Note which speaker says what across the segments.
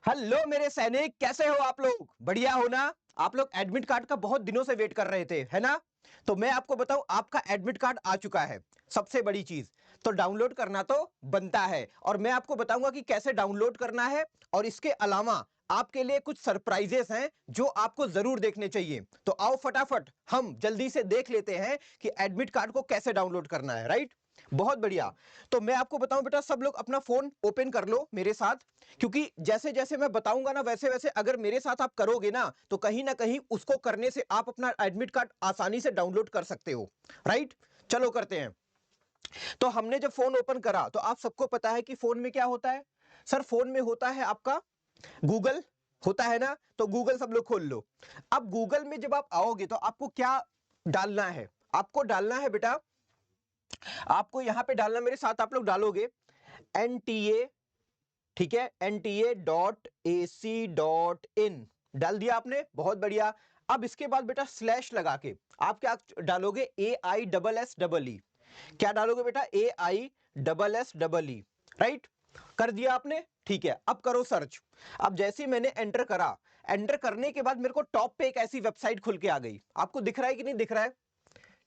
Speaker 1: Hello मेरे सैनिक, कैसे हो आप लोग? बढ़िया हो ना? आप लोग एडमिट कार्ड का बहुत दिनों से वेट कर रहे थे, है ना? तो मैं आपको बताऊं, आपका एडमिट कार्ड आ चुका है। सबसे बड़ी चीज तो डाउनलोड करना तो बनता है, और मैं आपको बताऊंगा कि कैसे डाउनलोड करना है। और इसके अलावा आपके लिए कुछ सरप्राइजेस हैं जो आपको जरूर देखने चाहिए। तो आओ फटाफट हम जल्दी से देख लेते हैं कि एडमिट कार्ड को कैसे डाउनलोड करना है। राइट, बहुत बढ़िया। तो मैं आपको बताऊं बेटा, सब लोग अपना फोन ओपन कर लो मेरे साथ, क्योंकि जैसे जैसे मैं बताऊंगा ना, वैसे वैसे अगर मेरे साथ आप करोगे ना कहीं उसको करने से आप अपना एडमिट कार्ड आसानी से डाउनलोड कर सकते हो। राइट, चलो करते हैं। तो हमने जब फोन ओपन करा तो आप सबको पता है कि फोन में क्या होता है। सर, फोन में होता है आपका गूगल, होता है ना? तो गूगल सब लोग खोल लो। अब गूगल में जब आप आओगे तो आपको क्या डालना है? आपको डालना है बेटा, आपको यहां पे डालना, मेरे साथ आप लोग डालोगे NTA। ठीक है, NTA.ac.in डाल दिया आपने, बहुत बढ़िया। अब इसके बाद बेटा स्लैश लगा के आप क्या डालोगे? AISSEE। क्या डालोगे बेटा? AISSEE। राइट, कर दिया आपने। ठीक है, अब करो सर्च। अब जैसे ही मैंने एंटर करा, एंटर करने के बाद मेरे को टॉप पे एक ऐसी वेबसाइट खुल के आ गई। आपको दिख रहा है कि नहीं दिख रहा है?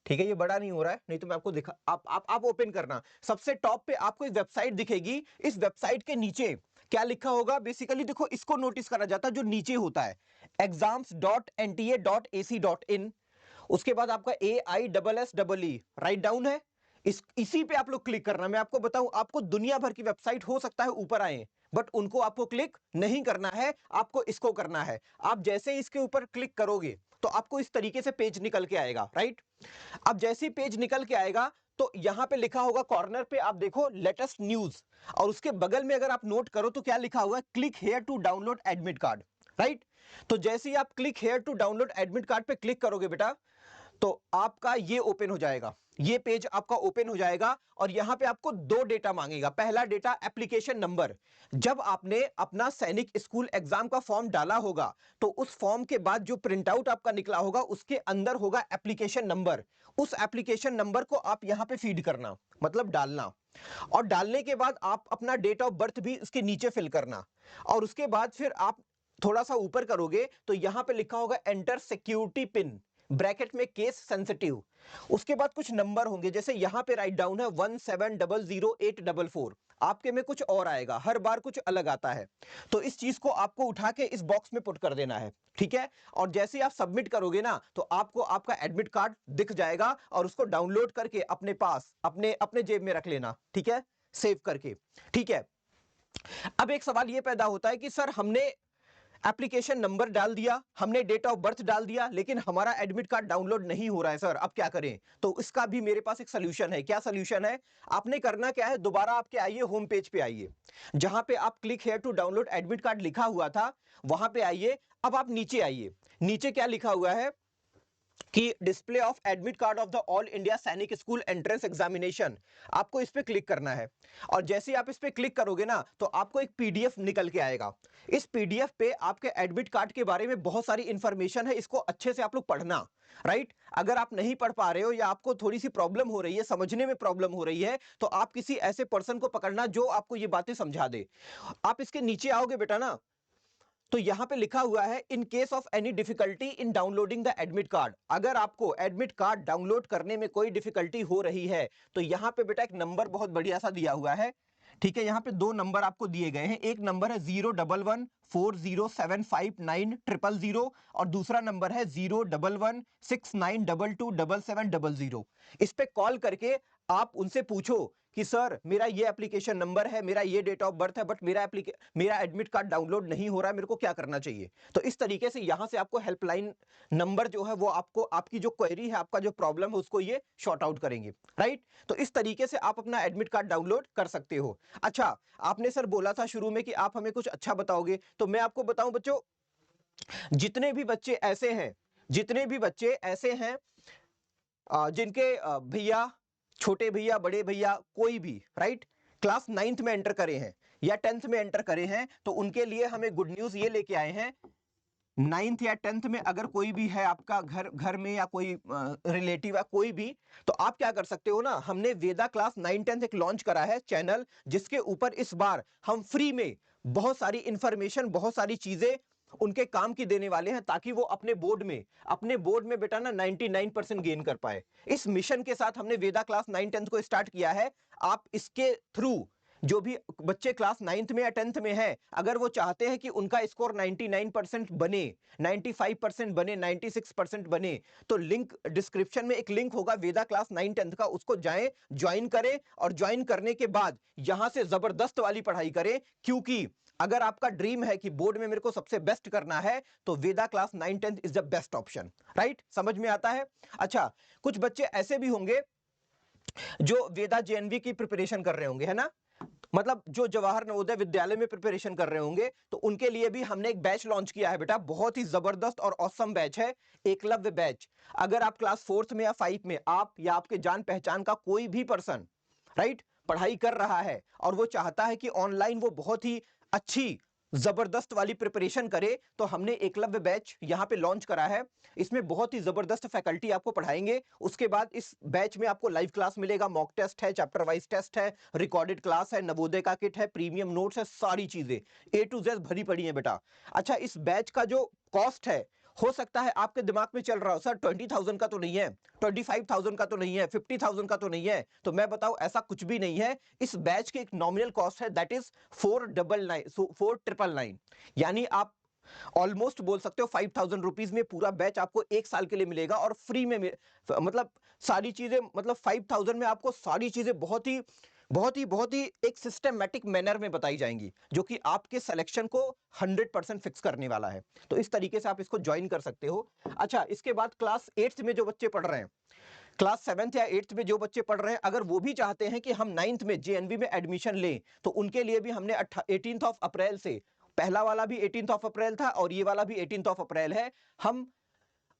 Speaker 1: ठीक है, ये बड़ा नहीं हो रहा है, नहीं तो मैं आपको दिखा, आप ओपन करना। सबसे टॉप पे आपको एक वेबसाइट दिखेगी। इस वेबसाइट के नीचे क्या लिखा होगा? बेसिकली देखो, इसको नोटिस करा जाता है जो नीचे होता है, exams.nta.ac.in। उसके बाद आपका AISSEE राइट डाउन है। इसी पे आप लोग क्लिक करना। मैं आपको बताऊं, आपको दुनिया भर की वेबसाइट हो सकता है ऊपर आए, बट उनको आपको क्लिक नहीं करना है, आपको इसको करना है। आप जैसे ही इसके ऊपर क्लिक करोगे तो आपको इस तरीके से पेज निकल के आएगा। राइट, अब जैसे ही पेज निकल के आएगा तो यहां पे लिखा होगा कॉर्नर पे, आप देखो लेटेस्ट न्यूज, और उसके बगल में अगर आप नोट करो तो क्या लिखा हुआ है? Click here to download admit card. Right, तो जैसे ही आप click here to download admit card पे क्लिक करोगे बेटा, तो आपका ये ओपन हो जाएगा, ये पेज आपका ओपन हो जाएगा। और यहां पे आपको दो डेटा मांगेगा। पहला डेटा एप्लीकेशन नंबर। जब आपने अपना सैनिक स्कूल एग्जाम का फॉर्म डाला होगा तो उस फॉर्म के बाद जो प्रिंट आउट आपका निकला होगा उसके अंदर होगा एप्लीकेशन नंबर। उस एप्लीकेशन नंबर को आप यहां पे फीड करना, मतलब डालना। और डालने के बाद आप अपना डेट ऑफ बर्थ भी उसके नीचे फिल करना। और उसके बाद फिर आप थोड़ा सा ऊपर करोगे तो यहां पे लिखा होगा एंटर सिक्योरिटी पिन, ब्रैकेट में केस सेंसिटिव। उसके बाद कुछ नंबर होंगे, जैसे यहां पे राइट डाउन है 17000844। आपके में कुछ और आएगा, हर बार कुछ अलग आता है। तो इस चीज को आपको उठा के इस बॉक्स में पुट कर देना है। ठीक है, और जैसे ही आप सबमिट करोगे ना तो आपको आपका एडमिट कार्ड दिख जाएगा, और उसको डाउनलोड करके अपने पास अपने अपने जेब में रख लेना। ठीक है, सेव करके। ठीक है, अब एक सवाल यह पैदा होता है कि सर, हमने एप्लीकेशन नंबर डाल दिया, हमने डेट ऑफ बर्थ डाल दिया, लेकिन हमारा एडमिट कार्ड डाउनलोड नहीं हो रहा है सर, अब क्या करें? तो इसका भी मेरे पास एक सोल्यूशन है। क्या सोल्यूशन है? आपने करना क्या है, दोबारा आपके आइए होम पेज पे आइए, जहां पे आप click here to download admit card लिखा हुआ था वहां पे आइए। अब आप नीचे आइए, नीचे क्या लिखा हुआ है कि display of admit card of the all India सैनिक स्कूल एंट्रेंस एग्जामिनेशन, आपको इस पे क्लिक करना है। और जैसे ही आप इस पे क्लिक करोगे ना तो आपको एक पीडीएफ निकल के आएगा। इस पीडीएफ पे आपके एडमिट कार्ड के बारे में बहुत सारी इंफॉर्मेशन है, इसको अच्छे से आप लोग पढ़ना। राइट, अगर आप नहीं पढ़ पा रहे हो या आपको थोड़ी सी प्रॉब्लम हो रही है, समझने में प्रॉब्लम हो रही है, तो आप किसी ऐसे पर्सन को पकड़ना जो आपको ये बातें समझा दे। आप इसके नीचे आओगे बेटा ना, तो यहां पे लिखा हुआ है in case of any difficulty in downloading the admit card. अगर आपको एडमिट कार्ड डाउनलोड करने में कोई डिफिकल्टी हो रही है तो यहां पे बेटा एक नंबर बहुत बढ़िया सा दिया हुआ है। ठीक है, यहां पे दो नंबर आपको दिए गए हैं। एक नंबर है 011475900, और दूसरा नंबर है 01169227700। इस पे कॉल करके आप उनसे पूछो कि सर, मेरा ये एप्लीकेशन नंबर है, मेरा ये डेट ऑफ बर्थ है, बट मेरा एडमिट कार्ड डाउनलोड नहीं हो रहा है, मेरे को क्या करना चाहिए? तो इस तरीके से यहां से आपको हेल्पलाइन नंबर जो है वो आपको आपकी जो क्वेरी है, आपका जो प्रॉब्लम है, उसको ये शॉर्ट आउट करेंगे। राइट, तो इस तरीके से आप अपना एडमिट कार्ड डाउनलोड कर सकते हो। अच्छा, आपने सर बोला था शुरू में कि आप हमें कुछ अच्छा बताओगे, तो मैं आपको बताऊं बच्चों, जितने भी बच्चे ऐसे हैं, जितने भी बच्चे ऐसे हैं जिनके भैया, छोटे भैया, बड़े भैया, कोई भी राइट क्लास 9th में एंटर करे हैं या 10th में एंटर करे हैं, तो उनके लिए हमें गुड न्यूज ये लेके आए हैं। 9th या 10th में अगर कोई भी है आपका घर घर में, या कोई रिलेटिव है कोई भी, तो आप क्या कर सकते हो ना, हमने वेदा क्लास 9 10 एक लॉन्च करा है चैनल, जिसके ऊपर इस बार हम फ्री में बहुत सारी इंफॉर्मेशन, बहुत सारी चीजें उनके काम की देने वाले हैं, ताकि वो अपने बोर्ड में बेटा ना 99% गेन कर पाए। इस मिशन के साथ हमने वेदा क्लास 9 10th को स्टार्ट किया है। आप इसके थ्रू जो भी बच्चे क्लास 9th में या 10th में हैं, अगर वो चाहते हैं कि उनका स्कोर 99% बने, 95% बने, 96% बने, तो लिंक डिस्क्रिप्शन में एक लिंक होगा वेदा क्लास 9 10th का, उसको जाएं, ज्वाइन करें, और ज्वाइन करने के बाद यहां से जबरदस्त वाली पढ़ाई करें। क्योंकि अगर आपका ड्रीम है कि बोर्ड में मेरे को सबसे बेस्ट करना है, तो Veda class 9 10th is the best option. Right, समझ में आता है? अच्छा, कुछ बच्चे ऐसे भी होंगे जो वेदा जेएनवी की प्रिपरेशन कर रहे होंगे, है ना, मतलब जो जवाहर नवोदय विद्यालय में प्रिपरेशन कर रहे होंगे, तो उनके लिए भी हमने एक बैच लॉन्च किया है बेटा, बहुत ही जबरदस्त और ऑसम बैच है, एकलव्य बैच। अगर आप क्लास 4th में या 5 में, आप या आपके जान पहचान का कोई भी पर्सन, राइट, पढ़ाई कर रहा है और वो चाहता है कि ऑनलाइन वो बहुत ही अच्छी जबरदस्त वाली प्रिपरेशन करे, तो हमने एकलव्य बैच यहां पे लॉन्च करा है। इसमें बहुत ही जबरदस्त फैकल्टी आपको पढ़ाएंगे। उसके बाद इस बैच में आपको लाइव क्लास मिलेगा, मॉक टेस्ट है, चैप्टर वाइज टेस्ट है, रिकॉर्डेड क्लास है, नवोदय का किट है, प्रीमियम नोट्स है, सारी चीजें A to Z भरी पड़ी है बेटा। अच्छा, इस बैच का जो कॉस्ट है, हो सकता है आपके दिमाग में चल रहा हो, सर 20,000 का तो नहीं है, 25,000 का तो नहीं है, 50,000 का तो नहीं है। तो मैं बताऊं, ऐसा कुछ भी नहीं है। इस बैच की एक नॉमिनल कॉस्ट है, दैट इज 4,999, यानी आप ऑलमोस्ट बोल सकते हो 5,000 रुपीज में पूरा बैच आपको एक साल के लिए मिलेगा, और फ्री में मतलब सारी चीजें, मतलब 5,000 में आपको सारी चीजें बहुत ही एक सिस्टमैटिक मैनर में बताई जाएंगी, जो कि आपके सिलेक्शन को 100% फिक्स करने वाला है। तो इस तरीके से आप इसको ज्वाइन कर सकते हो। अच्छा, इसके बाद क्लास 8th में जो बच्चे पढ़ रहे हैं, क्लास 7th या 8th में जो बच्चे पढ़ रहे हैं, अगर वो भी चाहते हैं कि हम 9th में जेएनवी में एडमिशन लें, तो उनके लिए भी हमने 18 अप्रैल से, पहला वाला भी 18 अप्रैल था और ये वाला भी 18 अप्रैल है, हम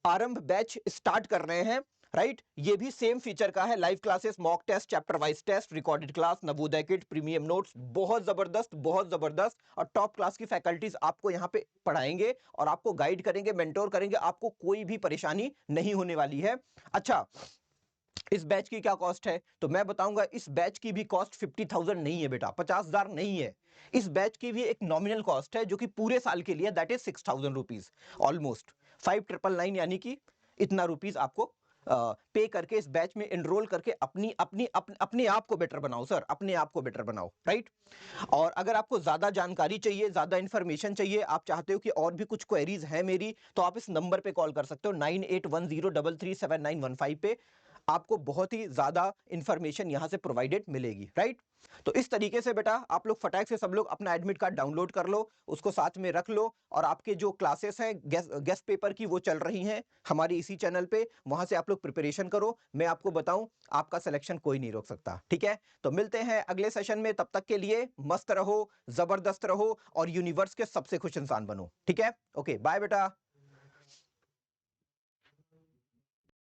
Speaker 1: आरंभ बैच स्टार्ट कर रहे हैं। राइट, ये भी सेम फीचर का है, live classes, mock test, chapter wise test, recorded class, Navodaya kit, premium notes, बहुत जबरदस्त, बहुत जबरदस्त, और टॉप क्लास की फैकल्टीज आपको यहाँ पे पढ़ाएंगे और आपको गाइड करेंगे, मेंटोर करेंगे, आपको कोई भी परेशानी नहीं होने वाली है। अच्छा, इस बैच की क्या कॉस्ट है, तो मैं बताऊंगा, इस बैच की भी कॉस्ट 50,000 नहीं है बेटा, 50,000 नहीं है। इस बैच की भी एक नॉमिनल कॉस्ट है, जो कि पूरे साल के लिए, दैट इज 6,000 रुपीज, ऑलमोस्ट 5,999, यानी कि इतना रुपीज आपको पे करके इस बैच में एनरोल करके अपने आप को बेटर बनाओ सर, अपने आप को बेटर बनाओ। राइट, और अगर आपको ज्यादा जानकारी चाहिए, ज्यादा इंफॉर्मेशन चाहिए, आप चाहते हो कि और भी कुछ क्वेरीज है मेरी, तो आप इस नंबर पे कॉल कर सकते हो, 9810337915 पे। आपको बहुत ही ज्यादा इंफॉर्मेशन यहां से प्रोवाइडेड मिलेगी। राइट, तो इस तरीके से बेटा आप लोग फटाक से सब लोग अपना एडमिट कार्ड डाउनलोड कर लो, उसको साथ में रख लो, और आपके जो क्लासेस हैं गेस्ट पेपर की, वो चल रही हैं हमारी इसी चैनल पे, वहां से आप लोग प्रिपरेशन करो। मैं आपको बताऊं, आपका सिलेक्शन कोई नहीं रोक सकता। ठीक है, तो मिलते हैं अगले सेशन में, तब तक के लिए मस्त रहो, जबरदस्त रहो, और यूनिवर्स के सबसे खुश इंसान बनो। ठीक है, ओके, बाय बेटा।